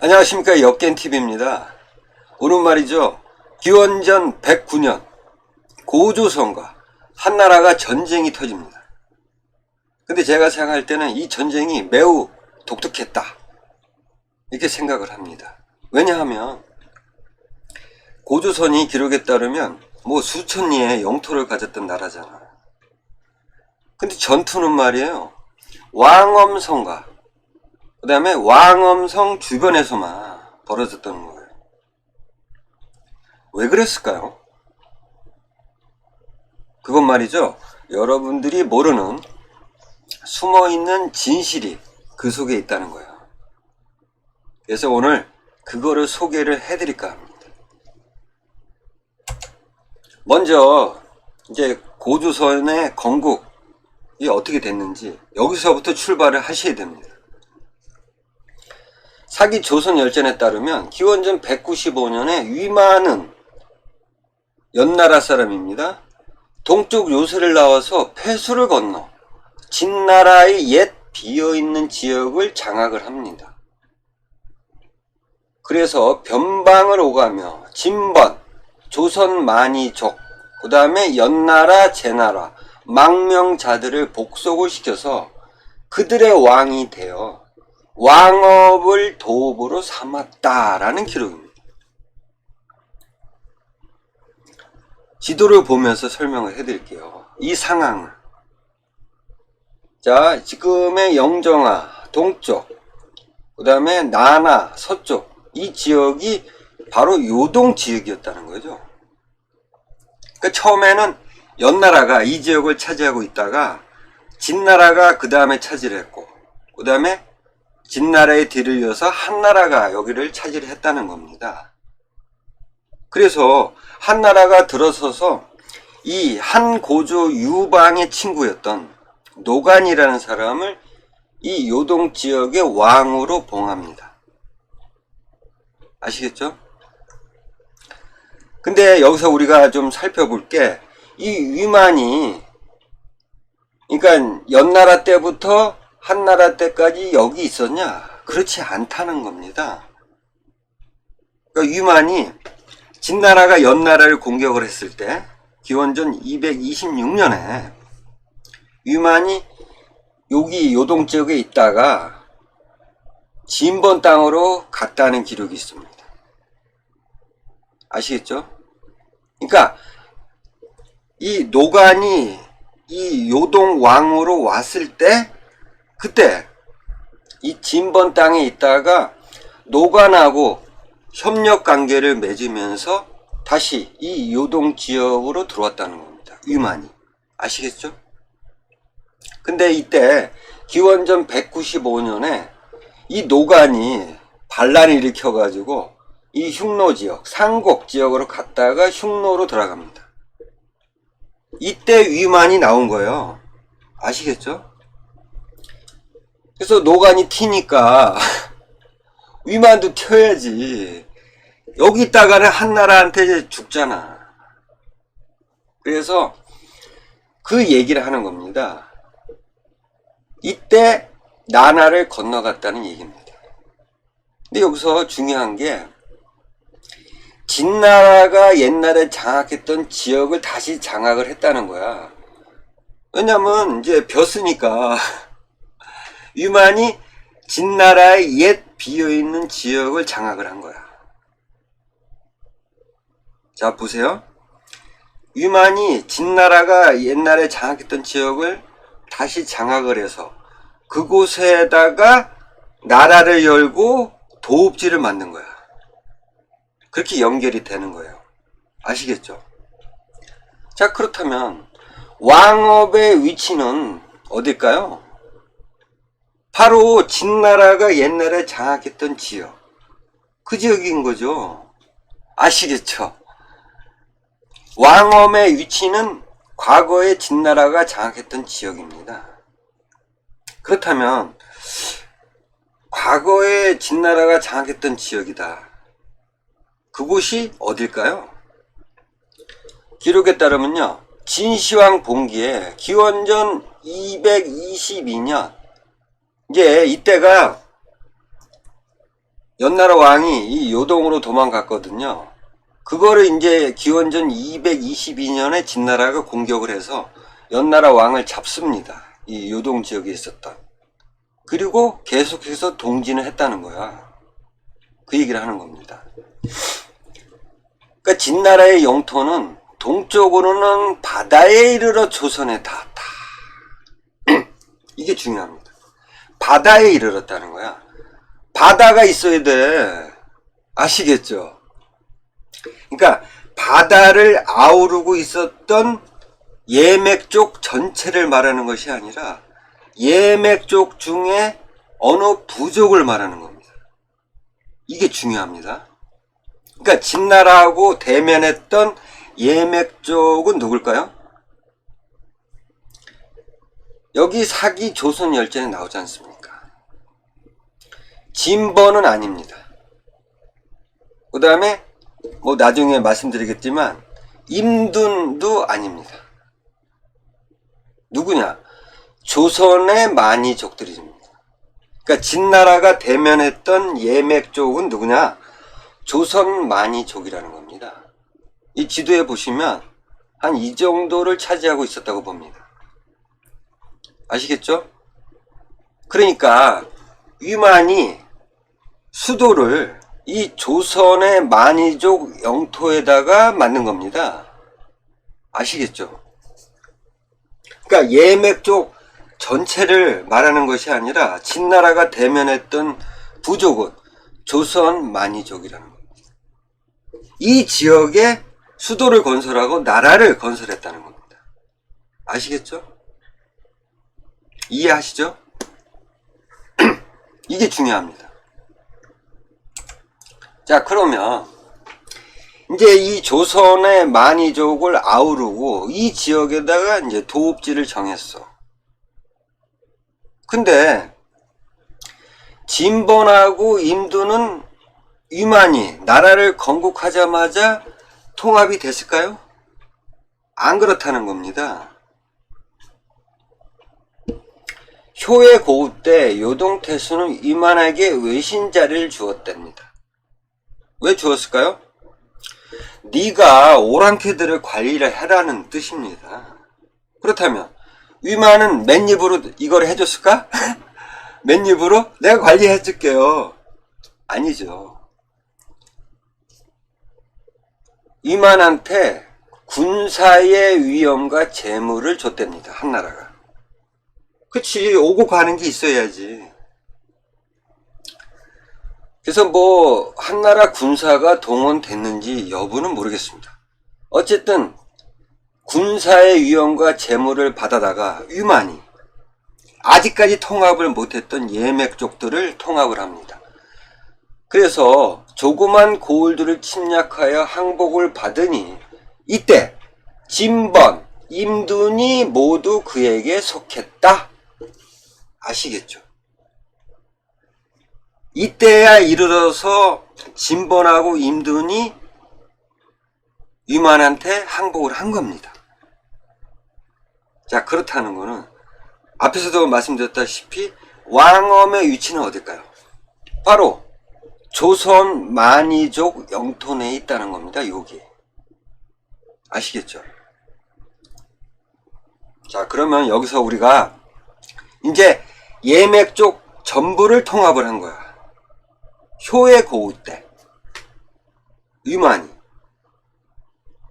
안녕하십니까, 역겐TV입니다. 오늘 말이죠, 기원전 109년 고조선과 한나라가 전쟁이 터집니다. 근데 제가 생각할 때는 이 전쟁이 매우 독특했다, 이렇게 생각을 합니다. 왜냐하면 고조선이 기록에 따르면 뭐 수천리의 영토를 가졌던 나라잖아. 근데 전투는 말이에요, 왕엄성과 그 다음에 왕엄성 주변에서만 벌어졌던 거예요. 왜 그랬을까요? 그건 말이죠, 여러분들이 모르는 숨어있는 진실이 그 속에 있다는 거예요. 그래서 오늘 그거를 소개를 해드릴까 합니다. 먼저 이제 고조선의 건국이 어떻게 됐는지 여기서부터 출발을 하셔야 됩니다. 사기 조선열전에 따르면 기원전 195년에 위만은 연나라 사람입니다. 동쪽 요새를 나와서 폐수를 건너 진나라의 옛 비어있는 지역을 장악을 합니다. 그래서 변방을 오가며 진번, 조선 만이족, 그 다음에 연나라, 제나라, 망명자들을 복속을 시켜서 그들의 왕이 되어 왕업을 도읍으로 삼았다라는 기록입니다. 지도를 보면서 설명을 해드릴게요. 이 상황을. 자, 지금의 영정하 동쪽, 그 다음에 나나 서쪽, 이 지역이 바로 요동 지역이었다는 거죠. 그러니까 처음에는 연나라가 이 지역을 차지하고 있다가 진나라가 그 다음에 차지를 했고, 그 다음에 진나라의 뒤를 이어서 한나라가 여기를 차지를 했다는 겁니다. 그래서 한나라가 들어서서 이 한고조 유방의 친구였던 노간이라는 사람을 이 요동 지역의 왕으로 봉합니다. 아시겠죠? 근데 여기서 우리가 좀 살펴볼 게, 이 위만이 그러니까 연나라 때부터 한나라 때까지 여기 있었냐? 그렇지 않다는 겁니다. 그러니까 위만이 진나라가 연나라를 공격을 했을 때 기원전 226년에 위만이 여기 요동 지역에 있다가 진번 땅으로 갔다는 기록이 있습니다. 아시겠죠? 그러니까 이 노간이 이 요동 왕으로 왔을 때, 그때 이 진번 땅에 있다가 노간하고 협력 관계를 맺으면서 다시 이 요동 지역으로 들어왔다는 겁니다. 위만이. 아시겠죠? 근데 이때 기원전 195년에 이 노간이 반란을 일으켜가지고 이 흉노 지역, 상곡 지역으로 갔다가 흉노로 들어갑니다. 이때 위만이 나온 거예요. 아시겠죠? 그래서 노간이 튀니까 위만도 튀어야지. 여기 있다가는 한나라한테 죽잖아. 그래서 그 얘기를 하는 겁니다. 이때 나나를 건너갔다는 얘기입니다. 근데 여기서 중요한 게, 진나라가 옛날에 장악했던 지역을 다시 장악을 했다는 거야. 왜냐면 이제 벼으니까 위만이 진나라의 옛 비어있는 지역을 장악을 한 거야. 자, 보세요. 위만이 진나라가 옛날에 장악했던 지역을 다시 장악을 해서 그곳에다가 나라를 열고 도읍지를 만든 거야. 그렇게 연결이 되는 거예요. 아시겠죠? 자, 그렇다면 왕업의 위치는 어딜까요? 바로 진나라가 옛날에 장악했던 지역, 그 지역인 거죠. 아시겠죠? 왕엄의 위치는 과거에 진나라가 장악했던 지역입니다. 그렇다면 과거에 진나라가 장악했던 지역이다. 그곳이 어딜까요? 기록에 따르면요, 진시황 봉기에 기원전 222년, 이제 이때가 연나라 왕이 이 요동으로 도망갔거든요. 그거를 이제 기원전 222년에 진나라가 공격을 해서 연나라 왕을 잡습니다. 이 요동 지역에 있었던. 그리고 계속해서 동진을 했다는 거야. 그 얘기를 하는 겁니다. 그러니까 진나라의 영토는 동쪽으로는 바다에 이르러 조선에 닿았다. 이게 중요합니다. 바다에 이르렀다는 거야. 바다가 있어야 돼. 아시겠죠? 그러니까 바다를 아우르고 있었던 예맥족 전체를 말하는 것이 아니라 예맥족 중에 어느 부족을 말하는 겁니다. 이게 중요합니다. 그러니까 진나라하고 대면했던 예맥족은 누굴까요? 여기 사기 조선 열전에 나오지 않습니까? 진번은 아닙니다. 그 다음에 뭐 나중에 말씀드리겠지만 임둔도 아닙니다. 누구냐? 조선의 만이족들입니다. 그러니까 진나라가 대면했던 예맥족은 누구냐? 조선 만이족이라는 겁니다. 이 지도에 보시면 한 이 정도를 차지하고 있었다고 봅니다. 아시겠죠? 그러니까 위만이 수도를 이 조선의 만이족 영토에다가 만든 겁니다. 아시겠죠? 그러니까 예맥족 전체를 말하는 것이 아니라 진나라가 대면했던 부족은 조선 만이족이라는 겁니다. 이 지역에 수도를 건설하고 나라를 건설했다는 겁니다. 아시겠죠? 이해하시죠? 이게 중요합니다. 자, 그러면 이제 이 조선의 만이족을 아우르고 이 지역에다가 이제 도읍지를 정했어. 근데 진번하고 임두는 위만이 나라를 건국하자마자 통합이 됐을까요? 안 그렇다는 겁니다. 효의 고우 때 요동태수는 위만에게 외신자리를 주었답니다. 왜 주었을까요? 네가 오랑캐들을 관리를 해라는 뜻입니다. 그렇다면 위만은 맨입으로 이걸 해줬을까? 맨입으로 내가 관리해 줄게요. 아니죠. 위만한테 군사의 위엄과 재물을 줬답니다. 한나라가. 그치, 오고 가는 게 있어야지. 그래서 뭐 한나라 군사가 동원됐는지 여부는 모르겠습니다. 어쨌든 군사의 위엄과 재물을 받아다가 위만이 아직까지 통합을 못했던 예맥족들을 통합을 합니다. 그래서 조그만 고을들을 침략하여 항복을 받으니 이때 진번, 임둔이 모두 그에게 속했다. 아시겠죠? 이때야 이르러서 진번하고 임둔이 위만한테 항복을 한 겁니다. 자, 그렇다는 거는 앞에서도 말씀드렸다시피 왕엄의 위치는 어딜까요? 바로 조선 만이족 영토 내에 있다는 겁니다. 여기. 아시겠죠? 자, 그러면 여기서 우리가 이제 예맥족 전부를 통합을 한 거야. 효의 고우 때 위만이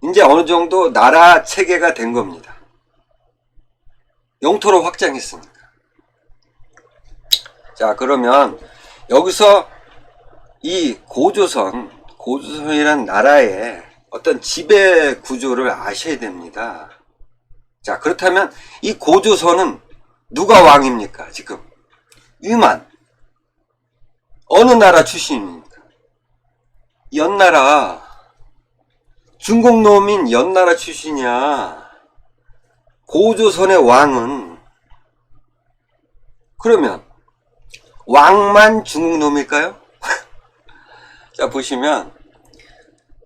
이제 어느 정도 나라 체계가 된 겁니다. 영토로 확장했으니까. 자, 그러면 여기서 이 고조선이라는 나라의 어떤 지배 구조를 아셔야 됩니다. 자, 그렇다면 이 고조선은 누가 왕입니까? 지금 위만. 어느 나라 출신입니까? 연나라. 중국놈인 연나라 출신이야. 고조선의 왕은. 그러면 왕만 중국놈일까요? 자, 보시면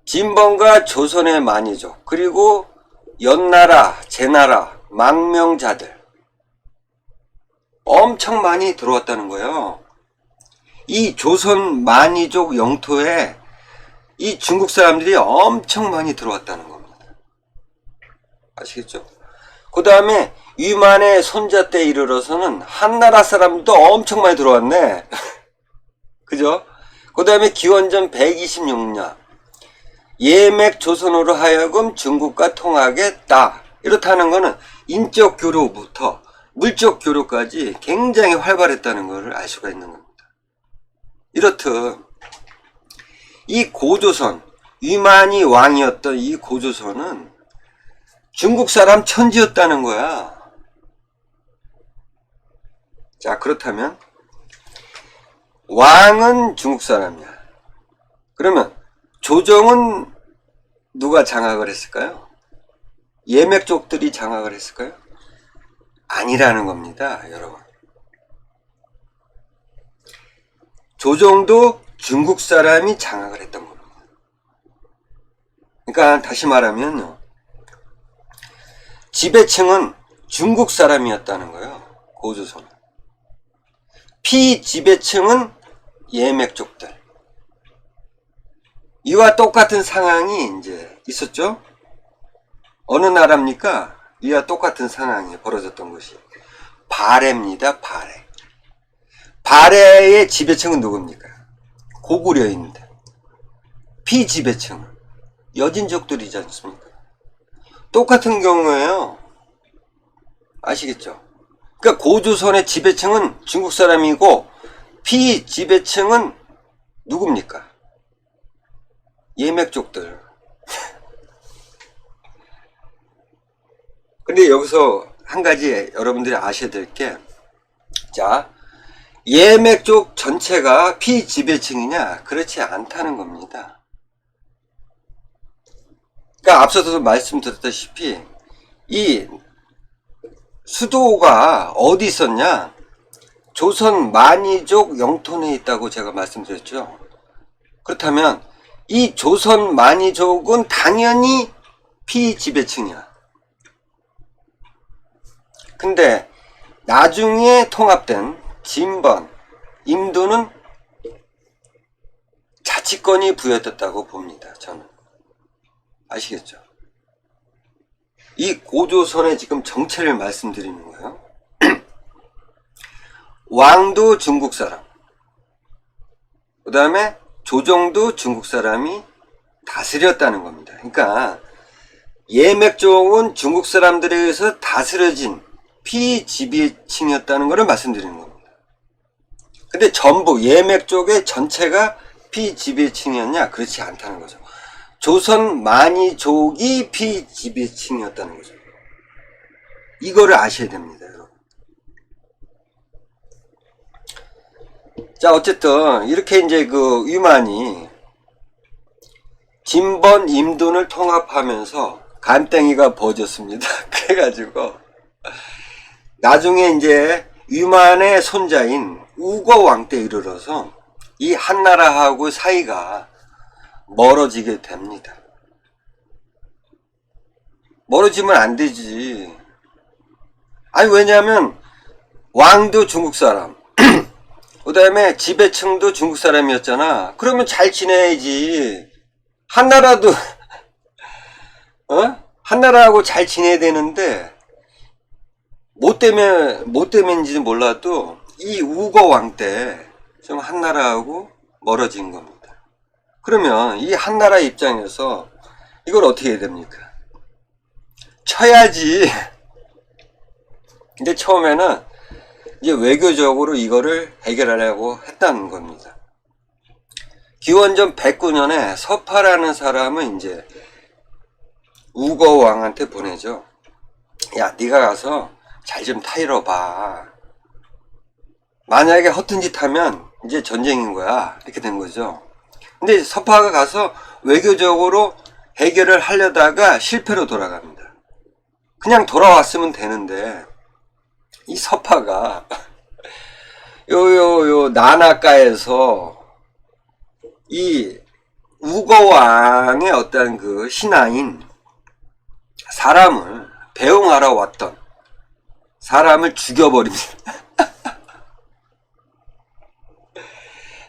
진번과 조선의 만이족, 그리고 연나라, 제나라, 망명자들 엄청 많이 들어왔다는 거예요. 이 조선 만이족 영토에 이 중국 사람들이 엄청 많이 들어왔다는 겁니다. 아시겠죠? 그 다음에 위만의 손자 때 이르러서는 한나라 사람들도 엄청 많이 들어왔네. 그죠? 그 다음에 기원전 126년 예맥 조선으로 하여금 중국과 통하겠다. 이렇다는 거는 인적 교류부터 물적 교류까지 굉장히 활발했다는 것을 알 수가 있는 겁니다. 이렇듯 이 고조선, 위만이 왕이었던 이 고조선은 중국 사람 천지였다는 거야. 자, 그렇다면 왕은 중국 사람이야. 그러면 조정은 누가 장악을 했을까요? 예맥족들이 장악을 했을까요? 아니라는 겁니다, 여러분. 조정도 중국 사람이 장악을 했던 겁니다. 그러니까 다시 말하면 지배층은 중국 사람이었다는 거예요. 고조선은. 피지배층은 예맥족들. 이와 똑같은 상황이 이제 있었죠. 어느 나라입니까? 이와 똑같은 상황이 벌어졌던 것이 발해입니다. 발해. 발해의 지배층은 누굽니까? 고구려인데. 피지배층은 여진족들이지 않습니까? 똑같은 경우에요. 아시겠죠? 그러니까 고조선의 지배층은 중국 사람이고 피지배층은 누굽니까? 예맥족들. 근데 여기서 한 가지 여러분들이 아셔야 될 게, 자, 예맥족 전체가 피지배층이냐? 그렇지 않다는 겁니다. 그러니까 앞서도 말씀드렸다시피 이 수도가 어디 있었냐? 조선 만이족 영토 내에 있다고 제가 말씀드렸죠. 그렇다면 이 조선 만이족은 당연히 피지배층이야. 근데 나중에 통합된 진번, 임도는 자치권이 부여됐다고 봅니다. 저는. 아시겠죠? 이 고조선의 지금 정체를 말씀드리는 거예요. 왕도 중국 사람, 그 다음에 조정도 중국 사람이 다스렸다는 겁니다. 그러니까 예맥족은 중국 사람들에 의해서 다스려진 피지배층이었다는 것을 말씀드리는 겁니다. 근데 전부 예맥족의 전체가 피지배층이었냐? 그렇지 않다는 거죠. 조선 만이족이 피지배층이었다는 거죠. 이거를 아셔야 됩니다, 여러분. 자, 어쨌든 이렇게 이제 그 위만이 진번, 임돈을 통합하면서 간땡이가 버졌습니다. 그래가지고 나중에 이제 위만의 손자인 우거왕 때 이르러서 이 한나라하고 사이가 멀어지게 됩니다. 멀어지면 안 되지. 아니, 왜냐하면 왕도 중국 사람, 그 다음에 지배층도 중국 사람이었잖아. 그러면 잘 지내야지. 한나라도 한나라하고 잘 지내야 되는데 뭐 때문인지는 몰라도 이 우거왕 때 좀 한나라하고 멀어진 겁니다. 그러면 이 한나라 입장에서 이걸 어떻게 해야 됩니까? 쳐야지. 근데 처음에는 이제 외교적으로 이거를 해결하려고 했다는 겁니다. 기원전 109년에 서파라는 사람은 이제 우거왕한테 보내죠. 야, 네가 가서 잘 좀 타이러 봐. 만약에 허튼 짓 하면 이제 전쟁인 거야. 이렇게 된 거죠. 근데 서파가 가서 외교적으로 해결을 하려다가 실패로 돌아갑니다. 그냥 돌아왔으면 되는데 이 서파가 요 나나가에서 이 우거왕의 어떤 그 신하인 사람을 배웅하러 왔던 사람을 죽여버립니다.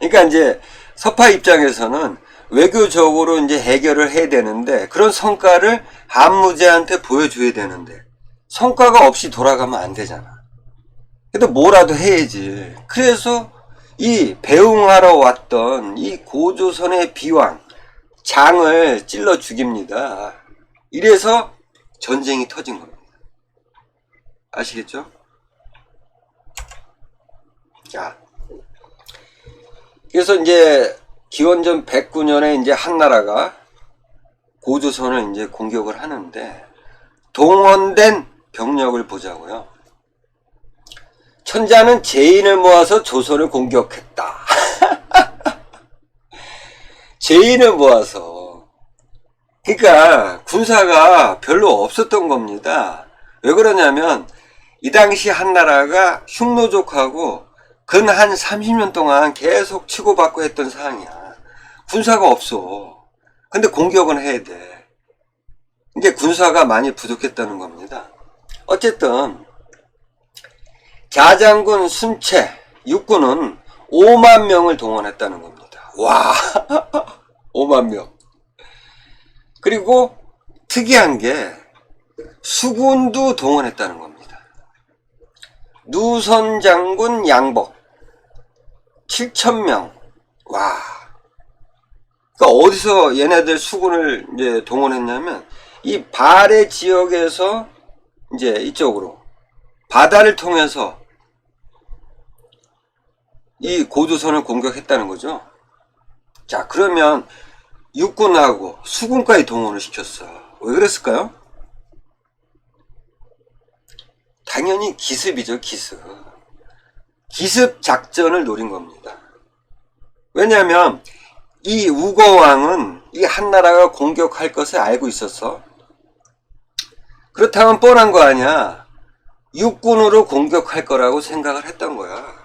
그러니까 이제 서파 입장에서는 외교적으로 이제 해결을 해야 되는데 그런 성과를 한무제한테 보여줘야 되는데 성과가 없이 돌아가면 안 되잖아. 그래도 뭐라도 해야지. 그래서 이 배웅하러 왔던 이 고조선의 비왕 장을 찔러 죽입니다. 이래서 전쟁이 터진 겁니다. 아시겠죠? 자, 그래서 이제 기원전 109년에 이제 한나라가 고조선을 이제 공격을 하는데 동원된 병력을 보자고요. 천자는 제인을 모아서 조선을 공격했다. 제인을 모아서. 그러니까 군사가 별로 없었던 겁니다. 왜 그러냐면 이 당시 한나라가 흉노족하고 근 한 30년 동안 계속 치고받고 했던 상황이야. 군사가 없어. 근데 공격은 해야 돼. 이제 군사가 많이 부족했다는 겁니다. 어쨌든 자장군, 순채, 육군은 5만 명을 동원했다는 겁니다. 와, 5만 명. 그리고 특이한 게 수군도 동원했다는 겁니다. 누선장군 양복 7,000명. 와. 그러니까 어디서 얘네들 수군을 이제 동원했냐면 이 발해 지역에서 이제 이쪽으로 바다를 통해서 이 고조선을 공격했다는 거죠. 자, 그러면 육군하고 수군까지 동원을 시켰어. 왜 그랬을까요? 당연히 기습이죠, 기습. 기습 작전을 노린 겁니다. 왜냐하면 이 우거왕은 이 한나라가 공격할 것을 알고 있었어. 그렇다면 뻔한 거 아니야. 육군으로 공격할 거라고 생각을 했던 거야.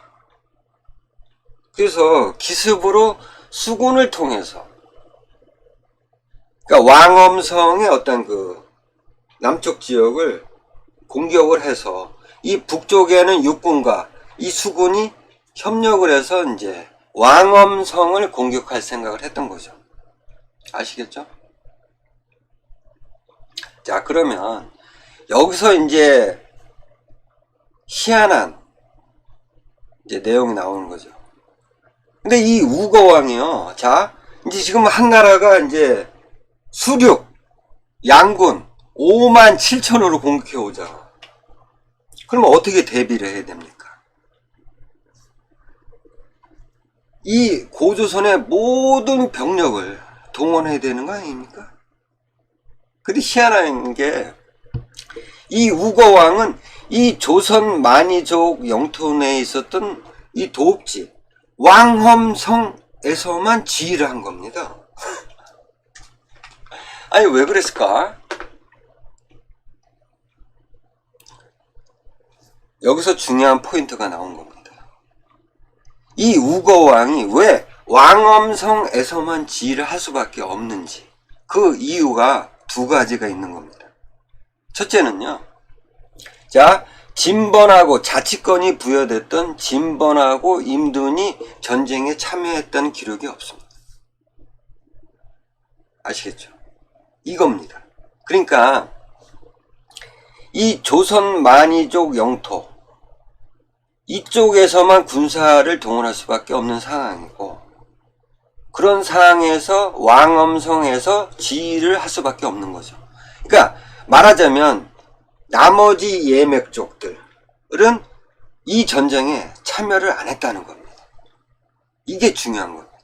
그래서 기습으로 수군을 통해서, 그러니까 왕엄성의 어떤 그 남쪽 지역을 공격을 해서 이 북쪽에는 육군과 이 수군이 협력을 해서 이제 왕엄성을 공격할 생각을 했던 거죠. 아시겠죠? 자, 그러면 여기서 이제 희한한 이제 내용이 나오는 거죠. 근데 이 우거왕이요. 자, 이제 지금 한나라가 이제 수륙, 양군 5만 7천으로 공격해 오잖아. 그러면 어떻게 대비를 해야 됩니까? 이 고조선의 모든 병력을 동원해야 되는 거 아닙니까? 근데 희한한 게 이 우거왕은 이 조선 만이족 영토 내에 있었던 이 도읍지 왕엄성에서만 지휘를 한 겁니다. 아니, 왜 그랬을까? 여기서 중요한 포인트가 나온 겁니다. 이 우거왕이 왜 왕엄성에서만 지휘를 할 수밖에 없는지, 그 이유가 두 가지가 있는 겁니다. 첫째는요, 자, 진번하고 자치권이 부여됐던 진번하고 임둔이 전쟁에 참여했다는 기록이 없습니다. 아시겠죠? 이겁니다. 그러니까 이 조선 만이족 영토 이쪽에서만 군사를 동원할 수밖에 없는 상황이고, 그런 상황에서 왕엄성에서 지휘를 할 수밖에 없는 거죠. 그러니까 말하자면 나머지 예맥족들은 이 전쟁에 참여를 안 했다는 겁니다. 이게 중요한 겁니다.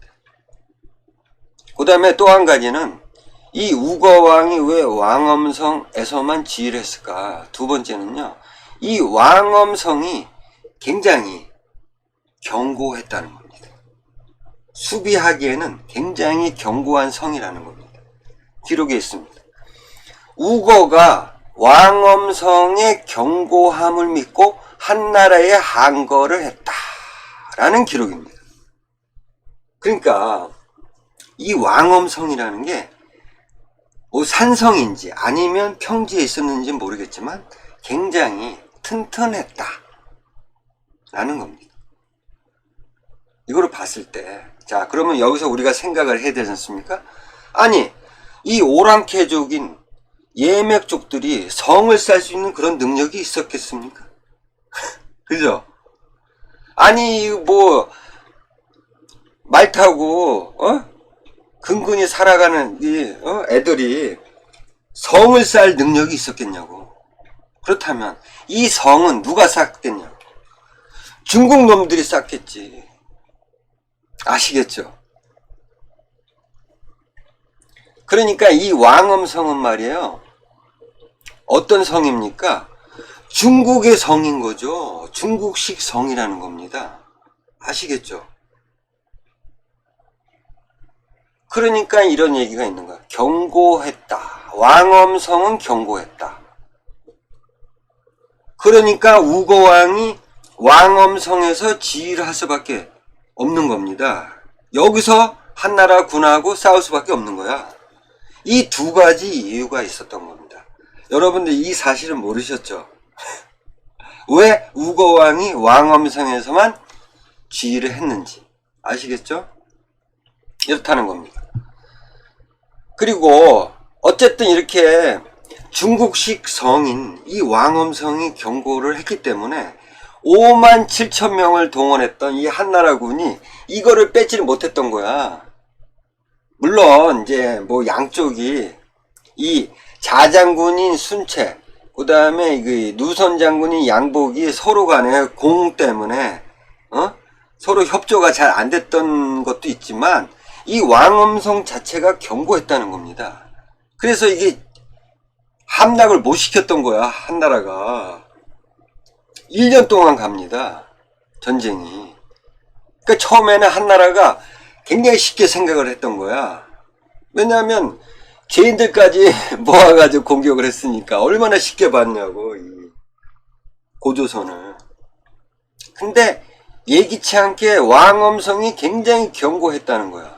그 다음에 또 한 가지는 이 우거왕이 왜 왕엄성에서만 지휘를 했을까? 두 번째는요, 이 왕엄성이 굉장히 견고했다는 겁니다. 수비하기에는 굉장히 견고한 성이라는 겁니다. 기록에 있습니다. 우거가 왕엄성의 견고함을 믿고 한나라에 항거를 했다라는 기록입니다. 그러니까 이 왕엄성이라는 게 뭐 산성인지 아니면 평지에 있었는지 모르겠지만 굉장히 튼튼했다 라는 겁니다. 이거를 봤을 때, 자, 그러면 여기서 우리가 생각을 해야 되지 않습니까? 아니, 이 오랑캐족인 예맥족들이 성을 쌓을 수 있는 그런 능력이 있었겠습니까? 그죠? 아니, 뭐, 말 타고, 근근히 살아가는 애들이 성을 쌓을 능력이 있었겠냐고. 그렇다면, 이 성은 누가 쌓겠냐고. 중국 놈들이 쌓겠지. 아시겠죠? 그러니까 이 왕엄성은 말이에요. 어떤 성입니까? 중국의 성인 거죠. 중국식 성이라는 겁니다. 아시겠죠? 그러니까 이런 얘기가 있는 거야. 경고했다. 왕엄성은 경고했다. 그러니까 우거왕이 왕엄성에서 지휘를 할 수밖에 없는 겁니다. 여기서 한나라 군하고 싸울 수밖에 없는 거야. 이 두 가지 이유가 있었던 겁니다. 여러분들 이 사실은 모르셨죠? 왜 우거왕이 왕엄성에서만 지휘를 했는지 아시겠죠? 이렇다는 겁니다. 그리고 어쨌든 이렇게 중국식 성인 이 왕엄성이 경고를 했기 때문에 5만 7천 명을 동원했던 이 한나라군이 이거를 뺏지를 못했던 거야. 물론 이제 뭐 양쪽이 이 자장군인 순채, 그 다음에 그 누선 장군인 양복이 서로 간에 공 때문에 서로 협조가 잘 안 됐던 것도 있지만 이 왕엄성 자체가 경고했다는 겁니다. 그래서 이게 함락을 못 시켰던 거야. 한나라가 1년 동안 갑니다. 전쟁이. 그러니까 처음에는 한나라가 굉장히 쉽게 생각을 했던 거야. 왜냐하면 죄인들까지 모아가지고 공격을 했으니까 얼마나 쉽게 봤냐고, 이 고조선을. 근데 예기치 않게 왕엄성이 굉장히 경고했다는 거야.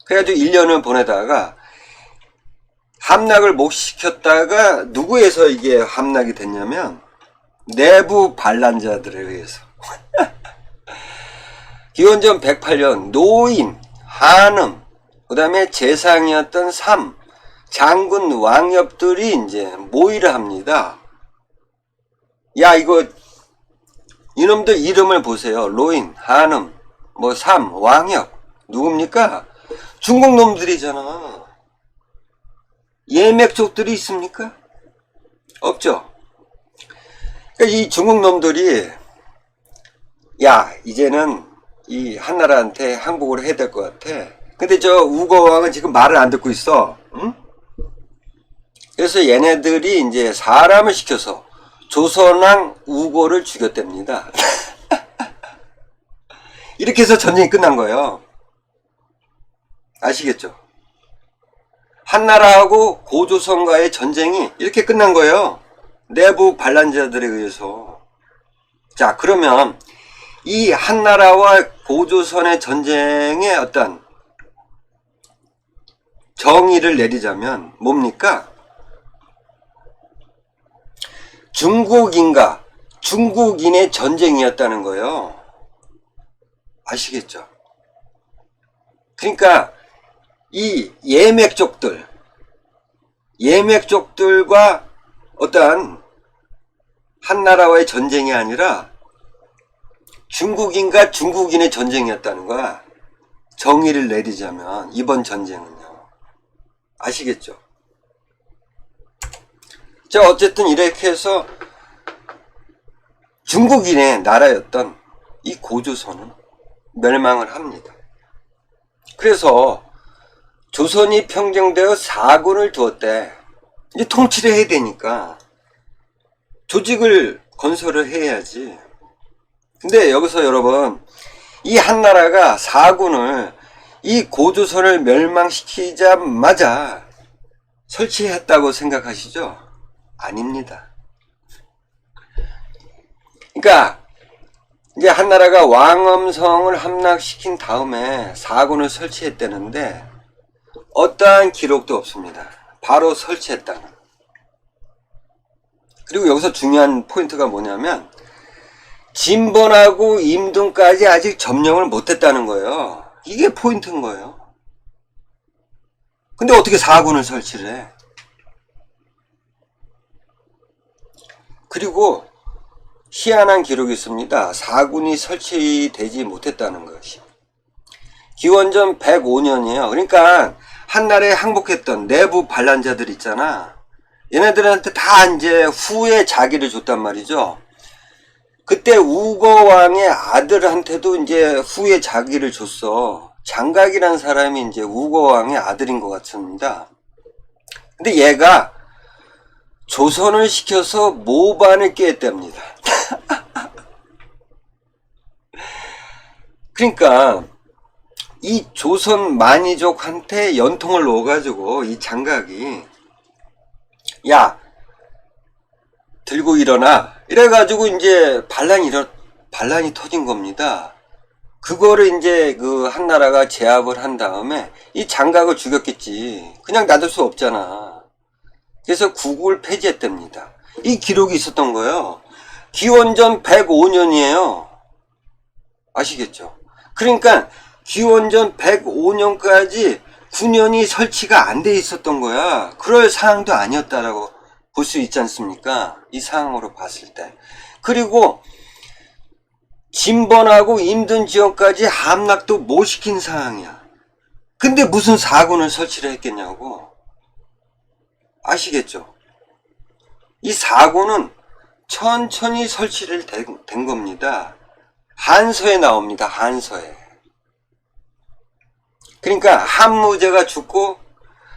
그래가지고 1년을 보내다가 함락을 못 시켰다가 누구에서 이게 함락이 됐냐면 내부 반란자들에 의해서. 기원전 108년 노인, 한음, 그 다음에 재상이었던 삼, 장군 왕엽들이 이제 모의를 합니다. 야, 이거 이놈들 이름을 보세요. 로인, 한음, 뭐 삼, 왕엽. 누굽니까? 중국 놈들이잖아. 예맥족들이 있습니까? 없죠. 그러니까 이 중국 놈들이 야, 이제는 이 한나라한테 항복을 해야 될 것 같아. 근데 저 우거왕은 지금 말을 안 듣고 있어. 응? 그래서 얘네들이 이제 사람을 시켜서 조선왕 우고를 죽였답니다. 이렇게 해서 전쟁이 끝난 거예요. 아시겠죠? 한나라하고 고조선과의 전쟁이 이렇게 끝난 거예요. 내부 반란자들에 의해서. 자, 그러면 이 한나라와 고조선의 전쟁의 어떤 정의를 내리자면 뭡니까? 중국인과 중국인의 전쟁이었다는 거예요. 아시겠죠? 그러니까 이 예맥족들과 어떠한 한나라와의 전쟁이 아니라 중국인과 중국인의 전쟁이었다는 거야. 정의를 내리자면 이번 전쟁은요. 아시겠죠? 자, 어쨌든 이렇게 해서 중국인의 나라였던 이 고조선은 멸망을 합니다. 그래서 조선이 평정되어 사군을 두었대. 이제 통치를 해야 되니까 조직을 건설을 해야지. 근데 여기서 여러분, 이 한나라가 사군을 이 고조선을 멸망시키자마자 설치했다고 생각하시죠? 아닙니다. 그러니까 이제 한나라가 왕엄성을 함락시킨 다음에 사군을 설치했다는데 어떠한 기록도 없습니다. 바로 설치했다는. 그리고 여기서 중요한 포인트가 뭐냐면 진번하고 임둔까지 아직 점령을 못했다는 거예요. 이게 포인트인 거예요. 근데 어떻게 4군을 설치를 해? 그리고 희한한 기록이 있습니다. 4군이 설치되지 못했다는 것이. 기원전 105년이에요. 그러니까 한나라에 항복했던 내부 반란자들 있잖아. 얘네들한테 다 이제 후에 자기를 줬단 말이죠. 그때 우거왕의 아들한테도 이제 후에 자기를 줬어. 장각이라는 사람이 이제 우거왕의 아들인 것 같습니다. 근데 얘가 조선을 시켜서 모반을 꿰었답니다. 그러니까 이 조선 만이족한테 연통을 놓아가지고 이 장각이 야 들고 일어나 이래가지고 이제 반란이 터진 겁니다. 그거를 이제 그 한나라가 제압을 한 다음에 이 장각을 죽였겠지. 그냥 놔둘 수 없잖아. 그래서 국을 폐지했답니다. 이 기록이 있었던 거예요. 기원전 105년이에요. 아시겠죠? 그러니까 기원전 105년까지 9년이 설치가 안 돼 있었던 거야. 그럴 상황도 아니었다라고 볼 수 있지 않습니까? 이 상황으로 봤을 때. 그리고 진번하고 임든 지역까지 함락도 못 시킨 상황이야. 근데 무슨 4군을 설치를 했겠냐고. 아시겠죠? 이 4군은 천천히 설치를 된 겁니다. 한서에 나옵니다. 한서에. 그러니까 한무제가 죽고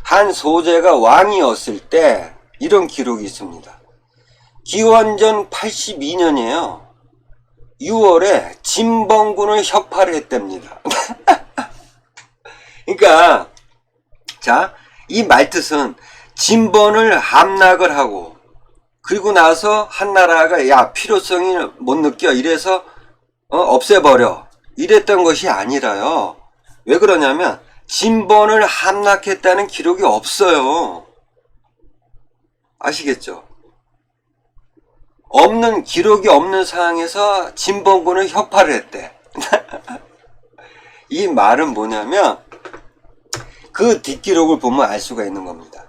한소제가 왕이었을 때 이런 기록이 있습니다. 기원전 82년이에요. 6월에 진번군을 혁파를 했답니다. 그러니까 자, 이 말뜻은 진번을 함락을 하고 그리고 나서 한나라가 야 필요성이 못 느껴 이래서 없애버려 이랬던 것이 아니라요. 왜 그러냐면 진번을 함락했다는 기록이 없어요. 아시겠죠? 없는 기록이 없는 상황에서 진번군을 혁파를 했대. 이 말은 뭐냐면 그 뒷기록을 보면 알 수가 있는 겁니다.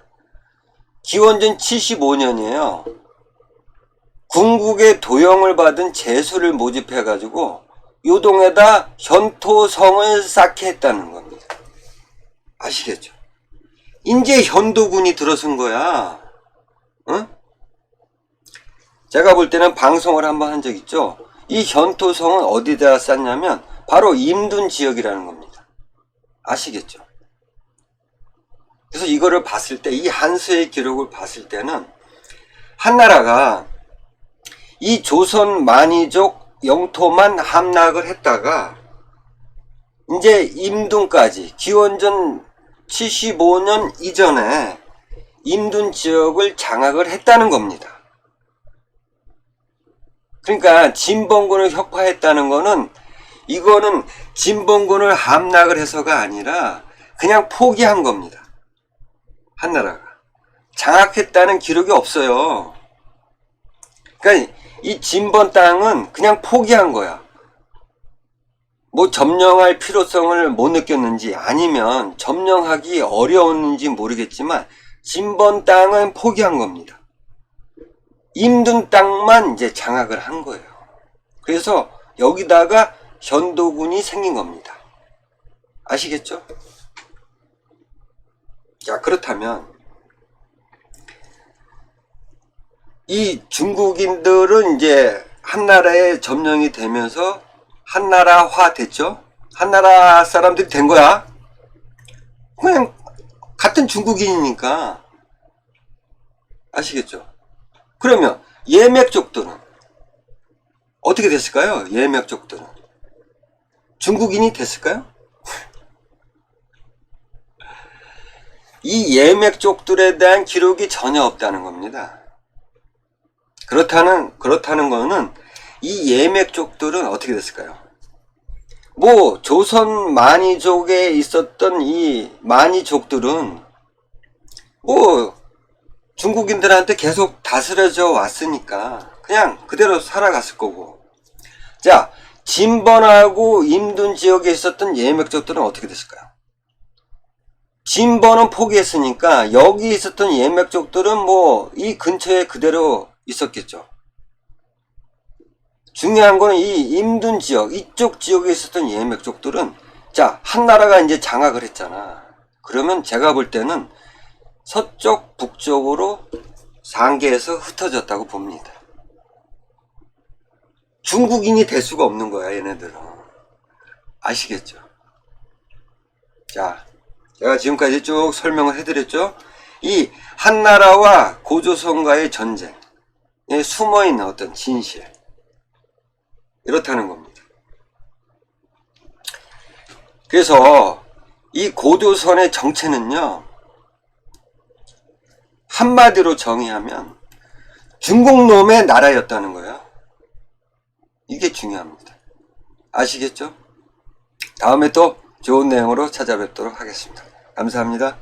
기원전 75년이에요. 궁국의 도용을 받은 제수를 모집해가지고 요동에다 현토성을 쌓게 했다는 겁니다. 아시겠죠? 이제 현도군이 들어선 거야. 응? 제가 볼 때는 방송을 한번 한 적 있죠. 이 현토성은 어디다 쌓냐면 바로 임둔 지역이라는 겁니다. 아시겠죠? 그래서 이거를 봤을 때 이 한서의 기록을 봤을 때는 한나라가 이 조선 만이족 영토만 함락을 했다가 이제 임둔까지 기원전 75년 이전에 임둔 지역을 장악을 했다는 겁니다. 그러니까 진번군을 혁파했다는 거는 이거는 진번군을 함락을 해서가 아니라 그냥 포기한 겁니다. 한나라가 장악했다는 기록이 없어요. 그러니까 이 진번 땅은 그냥 포기한 거야. 뭐 점령할 필요성을 못 느꼈는지 아니면 점령하기 어려웠는지 모르겠지만 진번 땅은 포기한 겁니다. 임둔 땅만 이제 장악을 한 거예요. 그래서 여기다가 현도군이 생긴 겁니다. 아시겠죠? 자, 그렇다면 이 중국인들은 이제 한나라에 점령이 되면서 한나라화 됐죠? 한나라 사람들이 된 거야. 그냥 같은 중국인이니까. 아시겠죠? 그러면 예맥족들은 어떻게 됐을까요? 예맥족들은 중국인이 됐을까요? 이 예맥족들에 대한 기록이 전혀 없다는 겁니다. 그렇다는 거는 이 예맥족들은 어떻게 됐을까요? 뭐 조선 만이족에 있었던 이 만이족들은 뭐 중국인들한테 계속 다스려져 왔으니까 그냥 그대로 살아갔을 거고, 자, 진번하고 임둔 지역에 있었던 예맥족들은 어떻게 됐을까요? 진번은 포기했으니까 여기 있었던 예맥족들은 뭐 이 근처에 그대로 있었겠죠. 중요한 거는 이 임둔 지역, 이쪽 지역에 있었던 예맥족들은, 자, 한나라가 이제 장악을 했잖아. 그러면 제가 볼 때는 서쪽, 북쪽으로 상계에서 흩어졌다고 봅니다. 중국인이 될 수가 없는 거야, 얘네들은. 아시겠죠? 자, 제가 지금까지 쭉 설명을 해드렸죠? 이 한나라와 고조선과의 전쟁에 숨어있는 어떤 진실, 이렇다는 겁니다. 그래서 이 고조선의 정체는요, 한마디로 정의하면 중국놈의 나라였다는 거예요. 이게 중요합니다. 아시겠죠? 다음에 또 좋은 내용으로 찾아뵙도록 하겠습니다. 감사합니다.